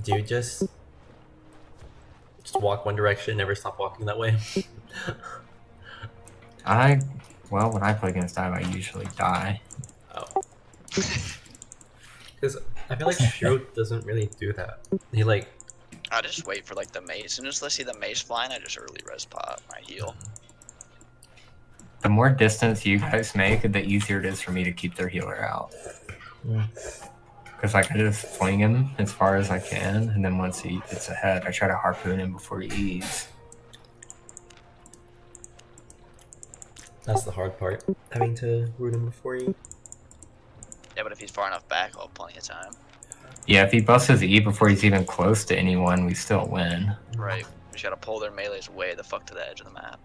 Do you just walk one direction, never stop walking that way? Well, when I play against Dive, I usually die. Oh. Because I feel like Shiro doesn't really do that. He like... I just wait for like the maze. As soon as I see the maze flying, I just early res pop my heal. The more distance you guys make, the easier it is for me to keep their healer out. Yeah. Because like I just fling him as far as I can, and then once he gets ahead, I try to harpoon him before he eats. That's the hard part, having to root him before you. Yeah, but if he's far enough back, I'll have plenty of time. Yeah, if he busts his E before he's even close to anyone, we still win. Right. We just gotta pull their melees way the fuck to the edge of the map.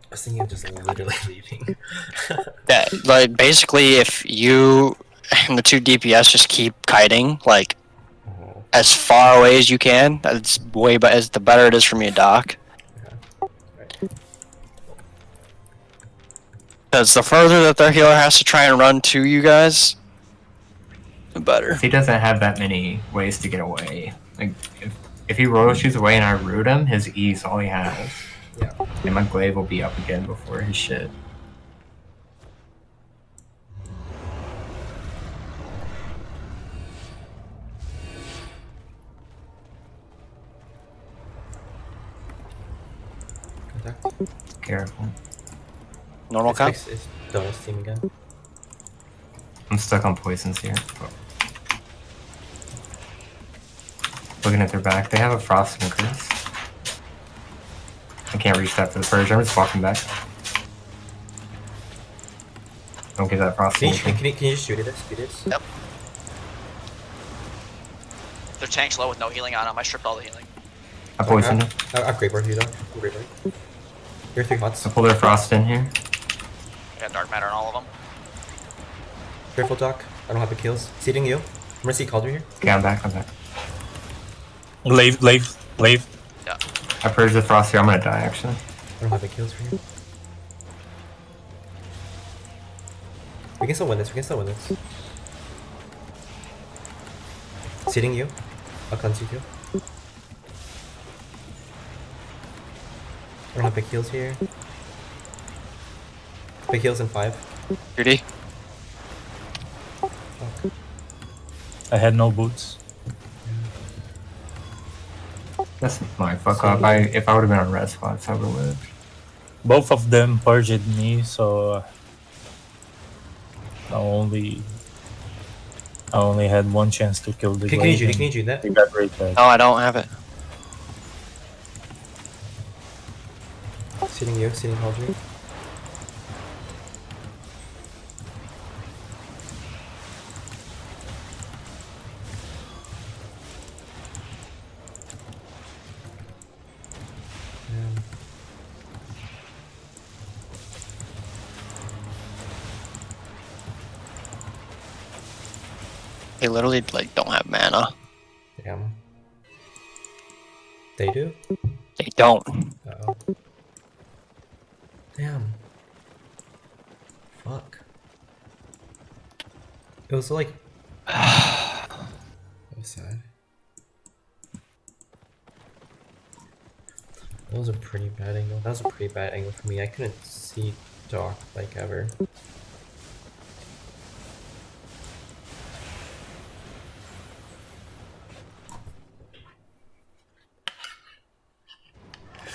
I was thinking of just literally leaving. Yeah, like basically, if you and the two DPS just keep kiting like as far away as you can, that's way as the better it is for me to dock. Because the further that their healer has to try and run to you guys, the better. He doesn't have that many ways to get away. Like if he royal shoots away and I root him, his E is all he has. Yeah. And my glaive will be up again before his shit. Careful. Normal count? It's Donut's team again. I'm stuck on poisons here. Looking at their back, they have a frost and curse. I can't reach that for the purge. I'm just walking back. Don't get that frost. Can you just shoot it? Speed it? Yep. Their tank's low with no healing on them. I stripped all the healing. I poisoned him. I'll great board you though. Great board. You're 3 hots. I pull their frost in here. I got dark matter on all of them. Careful, Doc. I don't have the kills. Seeding you. I'm gonna see Calder here. Okay, I'm back. Leave. Yeah. I purged the frost here. I'm gonna die actually. I don't have the kills for you. We can still win this. Seeding you. I'll cleanse you too. I don't have big heals here. Big heals in 5. Judy? Fuck. I had no boots. That's my fuck up. If I would have been on red spots, I would have lived. Both of them purged me, so I only had one chance to kill the Can you do that? They got right back. No, I don't have it. Seeding Calder. They literally like don't have mana. Damn. They do? They don't. Uh-oh. Damn. Fuck. It was like... that was sad. That was a pretty bad angle. That was a pretty bad angle for me. I couldn't see Doc like ever.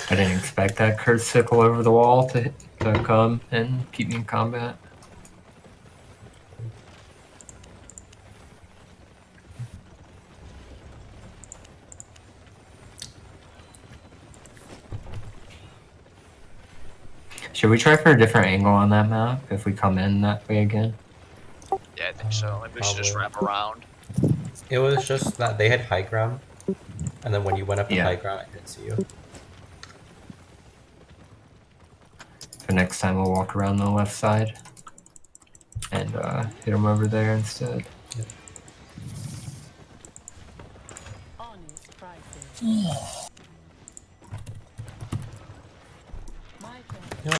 I didn't expect that curse sickle over the wall to come and keep me in combat. Should we try for a different angle on that map if we come in that way again? Yeah, I think so. Maybe we should just wrap around. It was just that they had high ground, and then when you went up to Yeah. high ground, I couldn't see you. So next time we'll walk around the left side and hit them over there instead. Yep. Honest prices.